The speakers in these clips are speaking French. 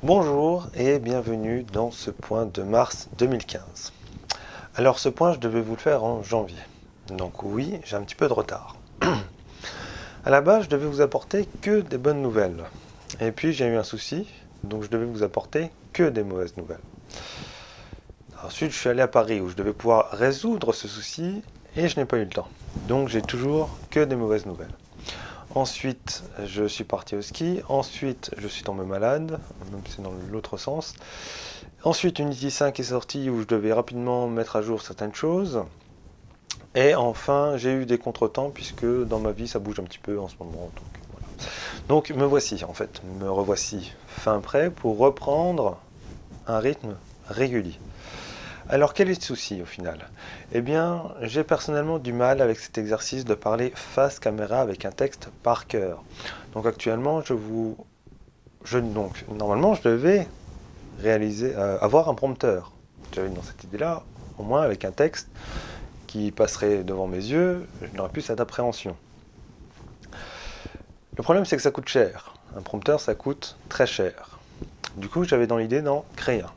Bonjour et bienvenue dans ce point de mars 2015. Alors ce point, je devais vous le faire en janvier. Donc oui, j'ai un petit peu de retard. À la base, je devais vous apporter que des bonnes nouvelles. Et puis j'ai eu un souci, donc je devais vous apporter que des mauvaises nouvelles. Ensuite, je suis allé à Paris où je devais pouvoir résoudre ce souci et je n'ai pas eu le temps. Donc j'ai toujours que des mauvaises nouvelles. Ensuite, je suis parti au ski. Ensuite, je suis tombé malade, même si c'est dans l'autre sens. Ensuite, Unity 5 est sorti où je devais rapidement mettre à jour certaines choses. Et enfin, j'ai eu des contretemps puisque dans ma vie, ça bouge un petit peu en ce moment. Donc, voilà. Donc me voici, en fait, me revoici fin prêt pour reprendre un rythme régulier. Alors quel est le souci au final? Eh bien, j'ai personnellement du mal avec cet exercice de parler face caméra avec un texte par cœur. Donc actuellement, normalement, je devais avoir un prompteur. J'avais dans cette idée-là, au moins avec un texte qui passerait devant mes yeux, je n'aurais plus cette appréhension. Le problème, c'est que ça coûte cher. Un prompteur, ça coûte très cher. Du coup, j'avais dans l'idée d'en créer un.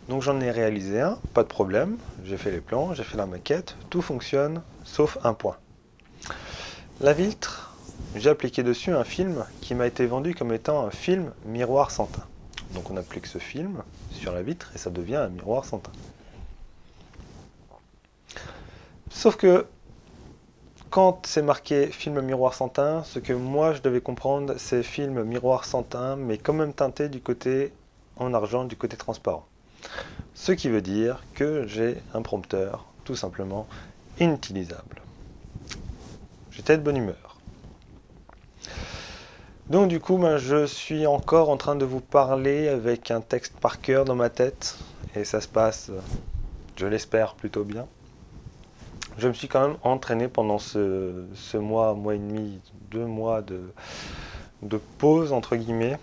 Donc j'en ai réalisé un, pas de problème, j'ai fait les plans, j'ai fait la maquette, tout fonctionne, sauf un point. La vitre, j'ai appliqué dessus un film qui m'a été vendu comme étant un film miroir sans teint. Donc on applique ce film sur la vitre et ça devient un miroir sans teint. Sauf que quand c'est marqué film miroir sans teint, ce que moi je devais comprendre, c'est film miroir sans teint, mais quand même teinté du côté en argent, du côté transparent. Ce qui veut dire que j'ai un prompteur tout simplement inutilisable. J'étais de bonne humeur. Donc du coup, je suis encore en train de vous parler avec un texte par cœur dans ma tête, et ça se passe, je l'espère, plutôt bien. Je me suis quand même entraîné pendant ce mois et demi, 2 mois de pause, entre guillemets,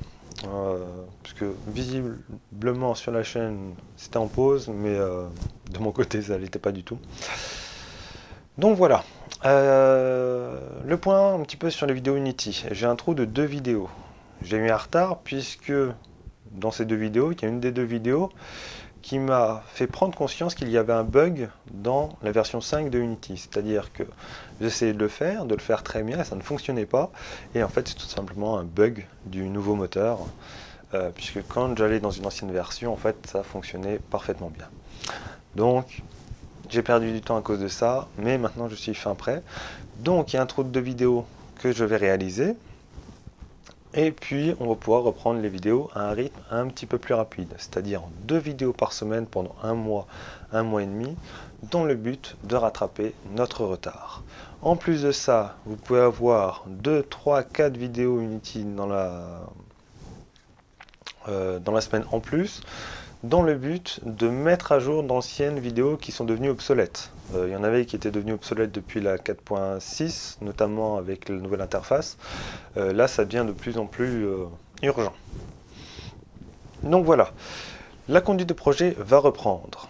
puisque visiblement sur la chaîne c'était en pause, mais de mon côté ça l'était pas du tout. Donc voilà, le point un petit peu sur les vidéos Unity. J'ai un trou de 2 vidéos. J'ai eu un retard puisque dans ces 2 vidéos, il y a une des 2 vidéos qui m'a fait prendre conscience qu'il y avait un bug dans la version 5 de Unity. C'est-à-dire que j'essayais de le faire très bien, et ça ne fonctionnait pas. Et en fait, c'est tout simplement un bug du nouveau moteur, puisque quand j'allais dans une ancienne version, en fait, ça fonctionnait parfaitement bien. Donc, j'ai perdu du temps à cause de ça, mais maintenant je suis fin prêt. Donc, il y a un trou de 2 vidéos que je vais réaliser. Et puis, on va pouvoir reprendre les vidéos à un rythme un petit peu plus rapide, c'est-à-dire 2 vidéos par semaine pendant un mois et demi, dans le but de rattraper notre retard. En plus de ça, vous pouvez avoir 2, 3, 4 vidéos Unity dans la semaine en plus, dans le but de mettre à jour d'anciennes vidéos qui sont devenues obsolètes. Il y en avait qui étaient devenues obsolètes depuis la 4.6, notamment avec la nouvelle interface. Là, ça devient de plus en plus urgent. Donc voilà, la conduite de projet va reprendre.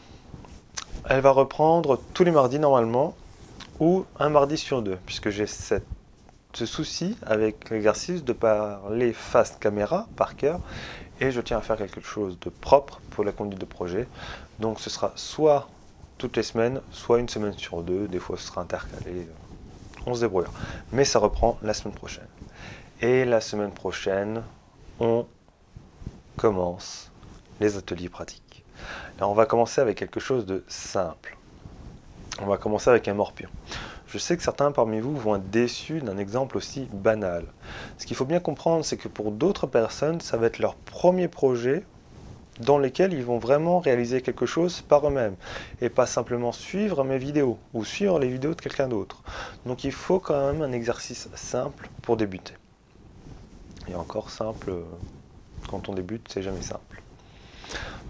Elle va reprendre tous les mardis normalement, ou un mardi sur 2, puisque j'ai ce souci avec l'exercice de parler face caméra par cœur, et je tiens à faire quelque chose de propre pour la conduite de projet. Donc ce sera soit toutes les semaines, soit une semaine sur 2, des fois ce sera intercalé, on se débrouillera. Mais ça reprend la semaine prochaine. Et la semaine prochaine, on commence les ateliers pratiques. Alors on va commencer avec quelque chose de simple. On va commencer avec un morpion. Je sais que certains parmi vous vont être déçus d'un exemple aussi banal. Ce qu'il faut bien comprendre, c'est que pour d'autres personnes, ça va être leur premier projet dans lequel ils vont vraiment réaliser quelque chose par eux-mêmes et pas simplement suivre mes vidéos ou suivre les vidéos de quelqu'un d'autre. Donc il faut quand même un exercice simple pour débuter. Et encore simple, quand on débute, c'est jamais simple.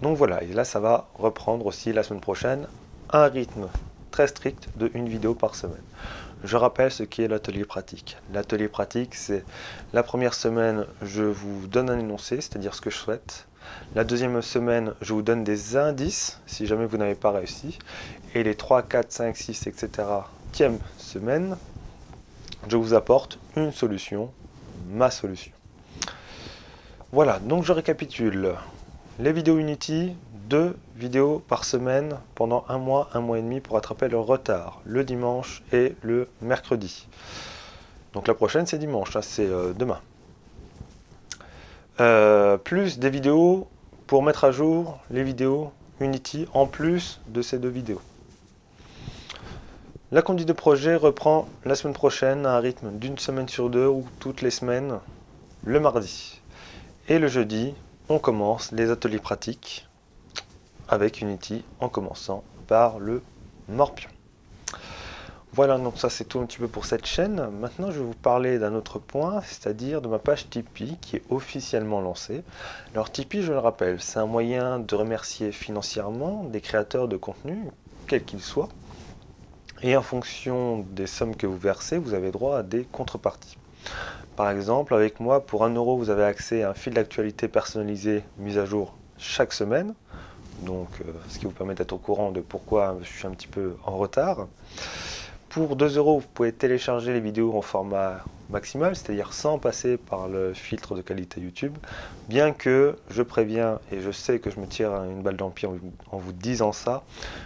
Donc voilà, et là ça va reprendre aussi la semaine prochaine un rythme très strict de une vidéo par semaine. Je rappelle ce qu'est l'atelier pratique. L'atelier pratique, c'est la première semaine, je vous donne un énoncé, c'est-à-dire ce que je souhaite. La deuxième semaine, je vous donne des indices, si jamais vous n'avez pas réussi. Et les 3, 4, 5, 6, etc. e semaine, je vous apporte une solution, ma solution. Voilà, donc je récapitule. Les vidéos Unity, 2 vidéos par semaine pendant un mois et demi pour rattraper le retard, le dimanche et le mercredi. Donc la prochaine c'est dimanche, hein, c'est demain. Plus des vidéos pour mettre à jour les vidéos Unity en plus de ces 2 vidéos. La conduite de projet reprend la semaine prochaine à un rythme d'une semaine sur 2 ou toutes les semaines le mardi. Et le jeudi, on commence les ateliers pratiques avec Unity en commençant par le Morpion. Voilà, donc ça c'est tout un petit peu pour cette chaîne. Maintenant je vais vous parler d'un autre point, c'est-à-dire de ma page Tipeee qui est officiellement lancée. Alors Tipeee, je le rappelle, c'est un moyen de remercier financièrement des créateurs de contenu, quels qu'ils soient. Et en fonction des sommes que vous versez, vous avez droit à des contreparties. Par exemple, avec moi, pour 1 €, vous avez accès à un fil d'actualité personnalisé mis à jour chaque semaine. Donc, ce qui vous permet d'être au courant de pourquoi je suis un petit peu en retard. Pour 2 €, vous pouvez télécharger les vidéos en format maximal, c'est-à-dire sans passer par le filtre de qualité YouTube. Bien que, je préviens, et je sais que je me tire une balle dans le pied en vous disant ça,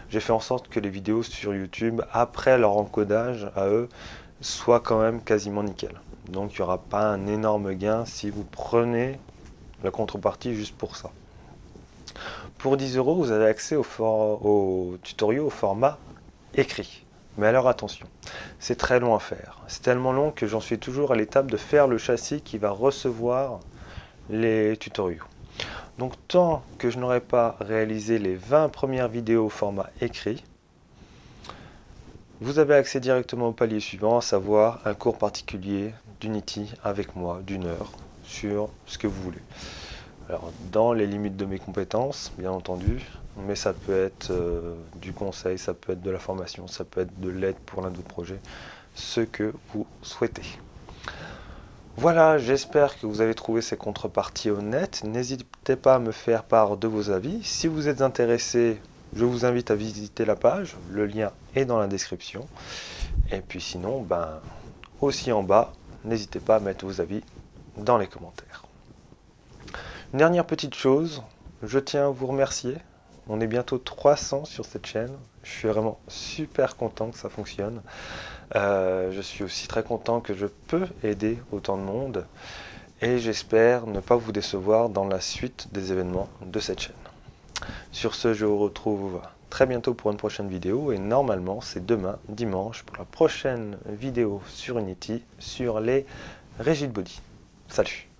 j'ai fait en sorte que les vidéos sur YouTube, après leur encodage à eux, soient quand même quasiment nickel. Donc il n'y aura pas un énorme gain si vous prenez la contrepartie juste pour ça. Pour 10 €, vous avez accès au tutoriel au format écrit. Mais alors attention, c'est très long à faire. C'est tellement long que j'en suis toujours à l'étape de faire le châssis qui va recevoir les tutoriels. Donc tant que je n'aurai pas réalisé les 20 premières vidéos au format écrit, vous avez accès directement au palier suivant, à savoir un cours particulier d'Unity avec moi d'1 heure sur ce que vous voulez. Alors dans les limites de mes compétences, bien entendu, mais ça peut être du conseil, ça peut être de la formation, ça peut être de l'aide pour l'un de vos projets, ce que vous souhaitez. Voilà, j'espère que vous avez trouvé ces contreparties honnêtes. N'hésitez pas à me faire part de vos avis. Si vous êtes intéressé, je vous invite à visiter la page, le lien est dans la description. Et puis sinon, aussi en bas, n'hésitez pas à mettre vos avis dans les commentaires. Une dernière petite chose, je tiens à vous remercier. On est bientôt 300 sur cette chaîne. Je suis vraiment super content que ça fonctionne. Je suis aussi très content que je peux aider autant de monde. Et j'espère ne pas vous décevoir dans la suite des événements de cette chaîne. Sur ce, je vous retrouve très bientôt pour une prochaine vidéo. Et normalement, c'est demain, dimanche, pour la prochaine vidéo sur Unity, sur les Rigid Body. Salut!